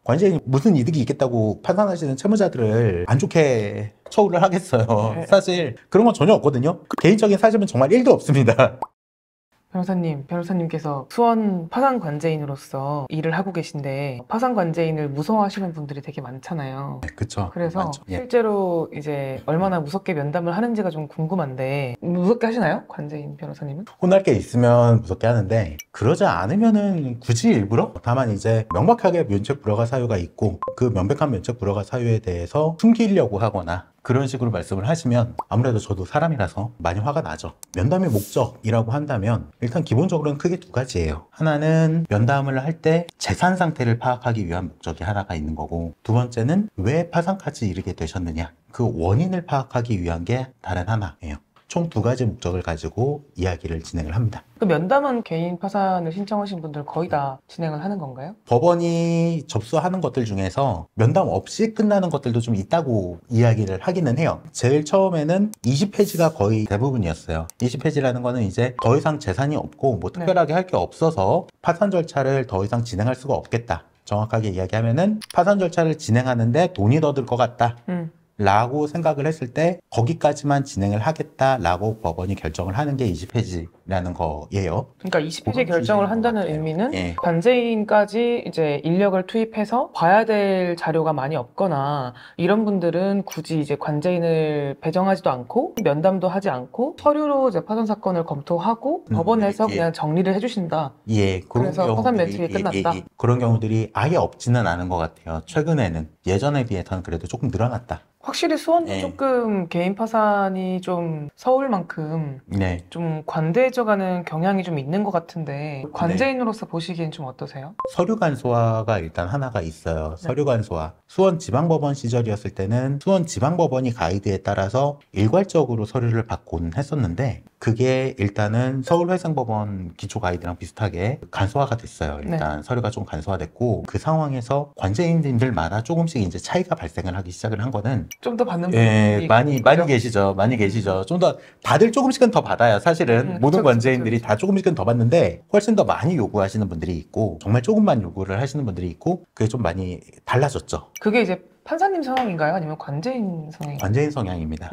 관제인이 무슨 이득이 있겠다고 판단하시는 채무자들을 안 좋게 처우를 하겠어요. 사실 그런 건 전혀 없거든요. 개인적인 사심은 정말 1도 없습니다. 변호사님께서 수원 파산관제인으로서 일을 하고 계신데 파산관제인을 무서워하시는 분들이 되게 많잖아요. 네, 그쵸. 그래서 맞죠. 예. 실제로 이제 얼마나 무섭게 면담을 하는지가 좀 궁금한데 무섭게 하시나요? 관제인 변호사님은? 혼날 게 있으면 무섭게 하는데 그러지 않으면은 굳이 일부러? 다만 이제 명백하게 면책 불허가 사유가 있고 그 명백한 면책 불허가 사유에 대해서 숨기려고 하거나 그런 식으로 말씀을 하시면 아무래도 저도 사람이라서 많이 화가 나죠. 면담의 목적이라고 한다면 일단 기본적으로는 크게 두 가지예요. 하나는 면담을 할 때 재산 상태를 파악하기 위한 목적이 하나가 있는 거고, 두 번째는 왜 파산까지 이르게 되셨느냐, 그 원인을 파악하기 위한 게 다른 하나예요. 총 두 가지 목적을 가지고 이야기를 진행을 합니다. 그 면담은 개인 파산을 신청하신 분들 거의 다 진행을 하는 건가요? 법원이 접수하는 것들 중에서 면담 없이 끝나는 것들도 좀 있다고 이야기를 하기는 해요. 제일 처음에는 20페이지가 거의 대부분이었어요. 20페이지라는 거는 이제 더 이상 재산이 없고 뭐 특별하게 할 게 없어서 파산 절차를 더 이상 진행할 수가 없겠다. 정확하게 이야기하면은 파산 절차를 진행하는데 돈이 더 들 것 같다. 라고 생각을 했을 때 거기까지만 진행을 하겠다라고 법원이 결정을 하는 게 20페이지라는 거예요. 그러니까 20페이지 결정을 한다는 의미는 예. 관제인까지 이제 인력을 투입해서 봐야 될 자료가 많이 없거나 이런 분들은 굳이 이제 관제인을 배정하지도 않고 면담도 하지 않고 서류로 이제 파산 사건을 검토하고 법원에서 그냥 정리를 해주신다. 예, 그래서 파산 면책이 끝났다. 그런 경우들이 아예 없지는 않은 것 같아요. 최근에는 예전에 비해서는 그래도 조금 늘어났다. 확실히 수원도 예. 조금 개인 파산이 좀 서울만큼 네. 좀 관대해져가는 경향이 좀 있는 것 같은데 관제인으로서 보시기엔 좀 어떠세요? 서류 간소화가 일단 하나가 있어요. 서류 간소화. 수원 지방법원 시절이었을 때는 수원 지방법원이 가이드에 따라서 일괄적으로 서류를 받곤 했었는데 그게 일단은 서울회생법원 기초 가이드랑 비슷하게 간소화가 됐어요. 일단 서류가 좀 간소화됐고 그 상황에서 관제인들마다 조금씩 이제 차이가 발생을 하기 시작을 한 거는 좀 더 받는 예, 분이 많이 계시죠. 많이 계시죠. 좀 더 다들 조금씩은 더 받아요. 사실은 모든 관제인들이 다 조금씩은 더 받는데 훨씬 더 많이 요구하시는 분들이 있고 정말 조금만 요구를 하시는 분들이 있고 그게 좀 많이 달라졌죠. 그게 이제 판사님 성향인가요? 아니면 관제인 성향인가요? 관제인 성향입니다.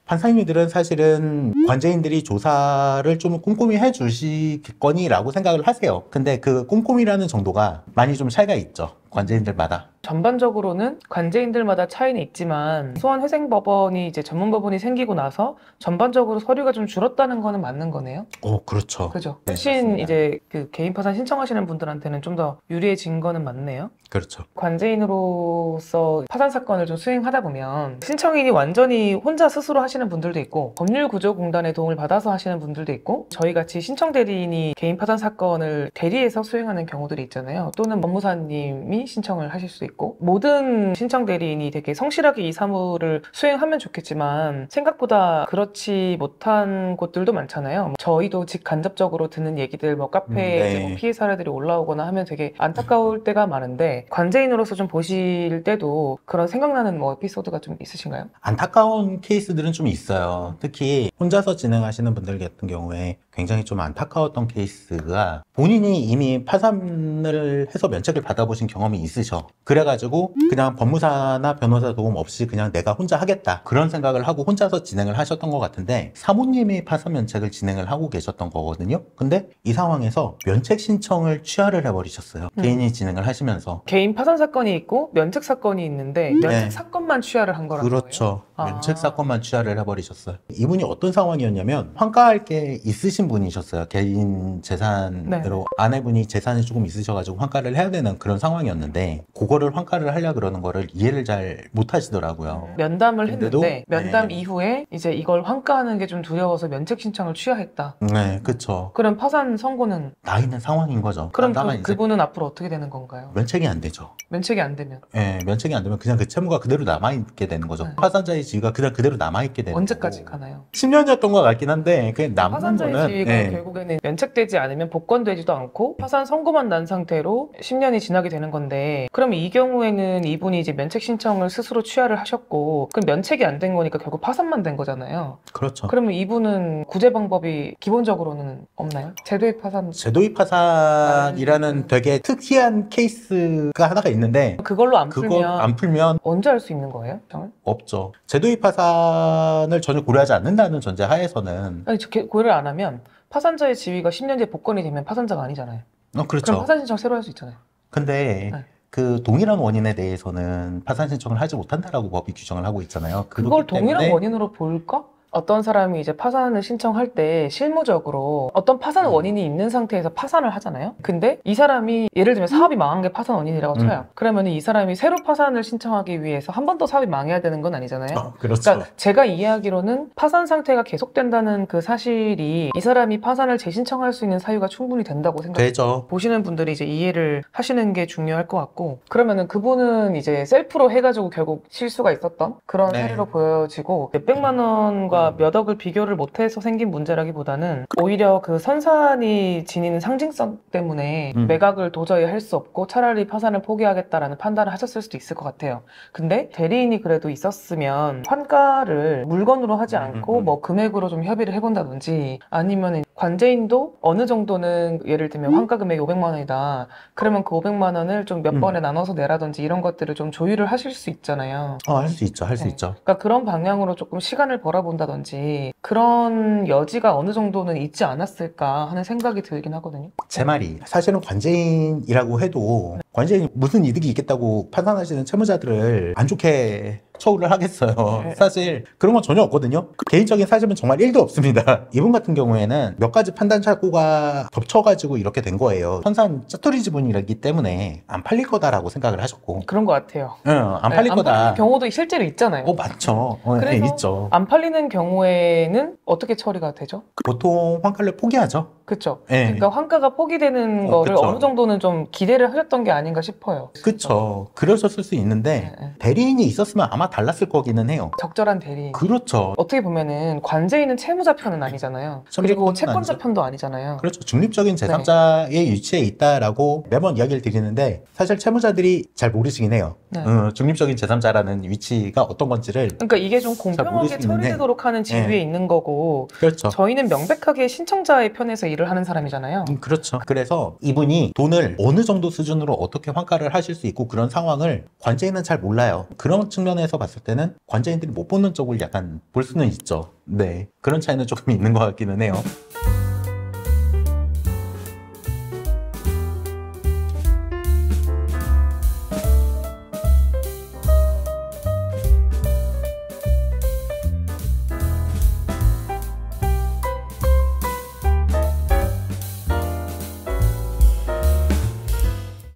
판사님들은 사실은 관제인들이 조사를 좀 꼼꼼히 해주시겠거니라고 생각을 하세요. 근데 그 꼼꼼히라는 정도가 많이 좀 차이가 있죠. 관제인들마다. 전반적으로는 관제인들마다 차이는 있지만 수원회생법원이 이제 전문법원이 생기고 나서 전반적으로 서류가 좀 줄었다는 거는 맞는 거네요? 그렇죠. 그죠. 네, 대신 맞습니다. 이제 그 개인 파산 신청하시는 분들한테는 좀 더 유리해진 거는 맞네요. 그렇죠. 관제인으로서 파산 사건을 좀 수행하다 보면 신청인이 완전히 혼자 스스로 하시는 분들도 있고 법률구조공단의 도움을 받아서 하시는 분들도 있고 저희같이 신청대리인이 개인 파산 사건을 대리해서 수행하는 경우들이 있잖아요. 또는 법무사님이 신청을 하실 수 있고 모든 신청대리인이 되게 성실하게 이 사무를 수행하면 좋겠지만 생각보다 그렇지 못한 곳들도 많잖아요. 저희도 직간접적으로 듣는 얘기들 뭐 카페에 이제 뭐 피해 사례들이 올라오거나 하면 되게 안타까울 때가 많은데 관제인으로서 좀 보실 때도 그런 생각나는 뭐 에피소드가 좀 있으신가요? 안타까운 케이스들은 좀 있어요. 특히 혼자서 진행하시는 분들 같은 경우에 굉장히 좀 안타까웠던 케이스가 본인이 이미 파산을 해서 면책을 받아보신 경험이 있으셔. 그래가지고 그냥 법무사나 변호사 도움 없이 그냥 내가 혼자 하겠다 그런 생각을 하고 혼자서 진행을 하셨던 것 같은데 사모님이 파산 면책을 진행을 하고 계셨던 거거든요. 근데 이 상황에서 면책 신청을 취하를 해버리셨어요. 개인이 진행을 하시면서. 개인 파산 사건이 있고 면책 사건이 있는데 면책 사건만 취하를 한 거라는 거예요? 그렇죠. 면책 사건만 취하를 해버리셨어요. 이분이 어떤 상황이었냐면 환가할 게 있으신 분이셨어요. 개인 재산으로 아내분이 재산이 조금 있으셔가지고 환가를 해야 되는 그런 상황이었는데 그거를 환가를 하려 그러는 거를 이해를 잘 못하시더라고요. 면담을 했는데 면담 네. 이후에 이제 이걸 환가하는 게 좀 두려워서 면책 신청을 취하했다. 네, 그렇죠. 그럼 파산 선고는 나 있는 상황인 거죠. 그럼 다만 이제 그분은 앞으로 어떻게 되는 건가요? 면책이 안 되죠. 면책이 안 되면 예, 면책이 안 되면 그냥 그 채무가 그대로 남아있게 되는 거죠. 네. 파산자의 지위가 그냥 그대로 남아있게 되는 언제까지 거고. 가나요? 10년이었던 것 같긴 한데 그냥 남는 파산자의 거는 지위가 네. 결국에는 면책되지 않으면 복권되지도 않고 파산 선고만 난 상태로 10년이 지나게 되는 건데, 그럼 이 경우에는 이분이 이제 면책 신청을 스스로 취하를 하셨고, 그럼 면책이 안 된 거니까 결국 파산만 된 거잖아요. 그렇죠. 그러면 이분은 구제 방법이 기본적으로는 없나요? 제도의 파산 제도입 파산이라는 되게 특이한 케이스가 하나가 있는데 그걸로 안 그거 풀면 안 풀면 언제 할 수 있는 거예요? 정말? 없죠. 제도입 파산을 전혀 고려하지 않는다는 전제 하에서는 아니, 고려를 안 하면 파산자의 지위가 10년 뒤에 복권이 되면 파산자가 아니잖아요. 그럼 그렇죠. 파산 신청 새로 할 수 있잖아요. 근데 네. 그 동일한 원인에 대해서는 파산 신청을 하지 못한다라고 법이 규정을 하고 있잖아요. 그걸 그렇기 동일한 때문에 원인으로 볼까? 어떤 사람이 이제 파산을 신청할 때 실무적으로 어떤 파산 원인이 있는 상태에서 파산을 하잖아요. 근데 이 사람이 예를 들면 사업이 망한 게 파산 원인이라고 쳐요. 그러면 이 사람이 새로 파산을 신청하기 위해서 한 번 더 사업이 망해야 되는 건 아니잖아요. 그렇죠. 그러니까 제가 이해하기로는 파산 상태가 계속된다는 그 사실이 이 사람이 파산을 재신청할 수 있는 사유가 충분히 된다고 생각해요. 되죠. 보시는 분들이 이제 이해를 하시는 게 중요할 것 같고, 그러면은 그분은 이제 셀프로 해가지고 결국 실수가 있었던 그런 네. 사례로 보여지고, 몇백만 원과 몇 억을 비교를 못해서 생긴 문제라기보다는 오히려 그 선산이 지닌 상징성 때문에 매각을 도저히 할 수 없고 차라리 파산을 포기하겠다라는 판단을 하셨을 수도 있을 것 같아요. 근데 대리인이 그래도 있었으면 환가를 물건으로 하지 않고 뭐 금액으로 좀 협의를 해본다든지, 아니면 관제인도 어느 정도는 예를 들면 환가 금액이 500만 원이다. 그러면 그 500만 원을 좀 몇 번에 나눠서 내라든지 이런 것들을 좀 조율을 하실 수 있잖아요. 할 수 있죠. 할 수 네. 있죠. 그러니까 그런 방향으로 조금 시간을 벌어본다든지 그런 여지가 어느 정도는 있지 않았을까 하는 생각이 들긴 하거든요. 제 말이 사실은 관제인이라고 해도 관제인이 무슨 이득이 있겠다고 판단하시는 채무자들을 안 좋게 처우를 하겠어요. 네. 사실 그런 건 전혀 없거든요. 개인적인 사심은 정말 1도 없습니다. 이분 같은 경우에는 몇 가지 판단 착오가 겹쳐가지고 이렇게 된 거예요. 선산 짜투리 지분이기 때문에 안 팔릴 거다라고 생각을 하셨고, 그런 것 같아요. 안 팔릴 안 거다. 팔리는 경우도 실제로 있잖아요. 맞죠. 그래서 있죠. 안 팔리는 경우에는 어떻게 처리가 되죠? 보통 환가를 포기하죠. 그렇죠. 네. 그러니까 환가가 포기되는 거를 그쵸. 어느 정도는 좀 기대를 하셨던 게 아닌가 싶어요. 그쵸. 그러셨을 수 있는데 네. 대리인이 있었으면 아마 달랐을 거기는 해요. 적절한 대리인. 그렇죠. 어떻게 보면은 관제인은 채무자 편은 아니잖아요. 채무자 그리고 편은 채권자 아니죠. 편도 아니잖아요. 그렇죠. 중립적인 제3자의 위치에 있다라고 매번 이야기를 드리는데 사실 채무자들이 잘 모르시긴 해요. 네. 중립적인 제3자라는 위치가 어떤 건지를. 그러니까 이게 좀 공평하게 모르시는데. 처리되도록 하는 지위에 네. 있는 거고, 그렇죠. 저희는 명백하게 신청자의 편에서 일을 하는 사람이잖아요. 그렇죠. 그래서 이분이 돈을 어느 정도 수준으로 어떻게 환가를 하실 수 있고 그런 상황을 관제인은 잘 몰라요. 그런 측면에서 봤을 때는 관제인들이 못 보는 쪽을 약간 볼 수는 있죠. 네. 그런 차이는 조금 있는 것 같기는 해요.